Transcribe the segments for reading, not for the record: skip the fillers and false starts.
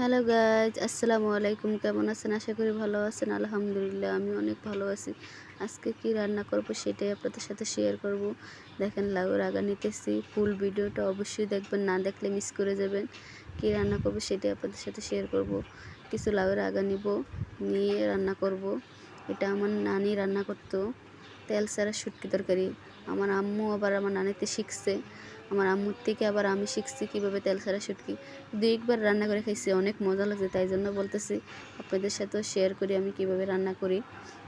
Hello guys, আসসালামু আলাইকুম। কেমন আছেন? আশা করি ভালো আছেন। আলহামদুলিল্লাহ, আমি অনেক ভালো আছি। আজকে কি রান্না করব সেটাই আপনাদের সাথে শেয়ার করব। দেখেন, লাউয়ের আগা নিতেছি। ফুল ভিডিওটা অবশ্যই দেখবেন, না দেখলে মিস করে যাবেন। কি রান্না করব সেটাই আপনাদের সাথে শেয়ার করব। কিছু লাউয়ের আগা নিব, নিয়ে রান্না করব। এটা আমার নানি রান্না করতো, তেল ছাড়া শুটকি তরকারি। আমার আম্মু আবার আমার নানিতে শিখছে, আমার আম্মুর থেকে আবার আমি শিখছি কীভাবে তেল ছাড়া শুটকি। একবার রান্না করে খাইছি, অনেক মজা লাগছে। তাই জন্য বলতেছি আপনাদের সাথেও শেয়ার করি আমি কীভাবে রান্না করি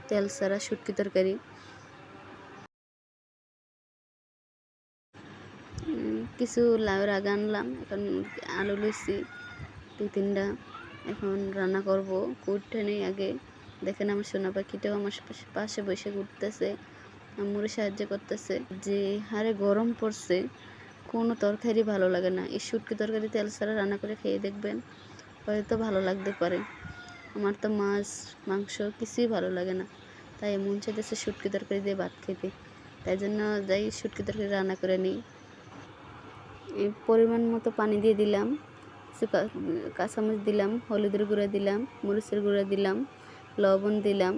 তেল ছাড়া শুটকি তরকারি। কিছু লাউয়ের আগা আনলাম, এখন আলু লইছি 2-3টা। এখন রান্না করব। কুটতে নেই আগে। দেখেন, আমার সোনা পাখিটাও আমার পাশে বসে ঘুরতেছে, আম্মুরে সাহায্য করতেছে। যে হারে গরম পড়ছে, কোনো তরকারি ভালো লাগে না। এই শুটকি তরকারি তেল ছাড়া রান্না করে খেয়ে দেখবেন, হয়তো ভালো লাগতে পারে। আমার তো মাছ মাংস কিছুই ভালো লাগে না, তাই মন চাইতেছে শুটকি তরকারি দিয়ে ভাত খেতে। তাই জন্য যাই শুটকি তরকারি রান্না করে নিই। এই পরিমাণ মতো পানি দিয়ে দিলাম, কিছু কাঁচামরিচ দিলাম, হলুদের গুঁড়া দিলাম, মরিচের গুঁড়া দিলাম, লবণ দিলাম।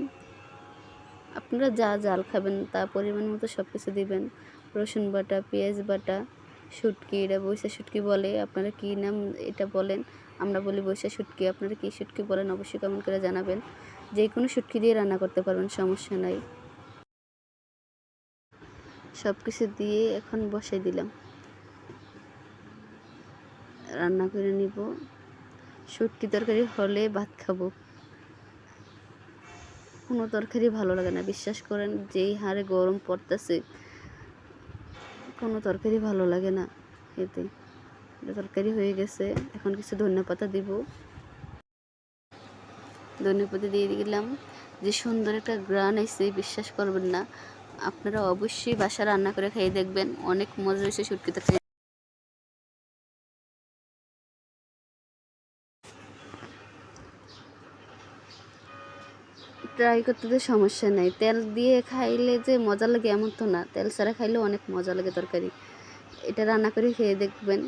আপনারা যা জাল খাবেন তা পরিমাণ মতো সব কিছু দিবেন। রসুন বাটা, পেঁয়াজ বাটা, শুটকি, এটা বৈশা শুটকি বলে। আপনারা কী নাম এটা বলেন? আমরা বলি বৈশা শুটকি। আপনারা কী শুটকি বলেন অবশ্যই কমেন্ট করে জানাবেন। যে কোনো শুটকি দিয়ে রান্না করতে পারবেন, সমস্যা নাই। সব কিছু দিয়ে এখন বসাই দিলাম, রান্না করে নিব। শুটকি তরকারি হলে ভাত খাবো, কোনো তরকারি ভালো লাগে না, বিশ্বাস করেন। যেই হারে গরম পড়তেছে, কোনো তরকারি ভালো লাগে না এতে। তরকারি হয়ে গেছে, এখন কিছু ধনেপাতা দিব। ধনেপাতা দিয়ে দিলাম। যে সুন্দর একটা গ্রান আইছে, বিশ্বাস করবেন না। আপনারা অবশ্যই বাসা রান্না করে খেয়ে দেখবেন, অনেক মজা হয়েছে শুটকি তরকারি। ট্রাই করতে তো সমস্যা নেই, তেল দিয়ে খাইলে যে মজা লাগে এমন তো না, তেল ছাড়া খাইলেও অনেক মজা লাগে তরকারি। এটা রান্না করে খেয়ে দেখবেন।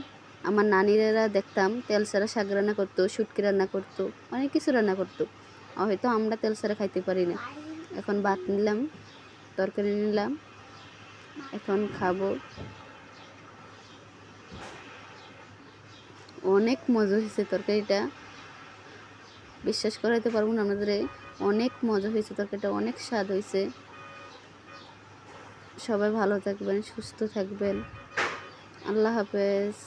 আমার নানিরা দেখতাম তেল ছাড়া শাক রান্না করতো, শুটকি রান্না করতো, অনেক কিছু রান্না করতো। হয়তো আমরা তেল ছাড়া খাইতে পারি না। এখন ভাত নিলাম, তরকারি নিলাম, এখন খাবো। অনেক মজা হয়েছে তরকারিটা, বিশ্বাস করাইতে পারবো না আমাদের। অনেক মজা হয়েছে তরকারিটা, অনেক স্বাদ হয়েছে। সবাই ভালো থাকবেন, সুস্থ থাকবেন। আল্লাহ হাফেজ।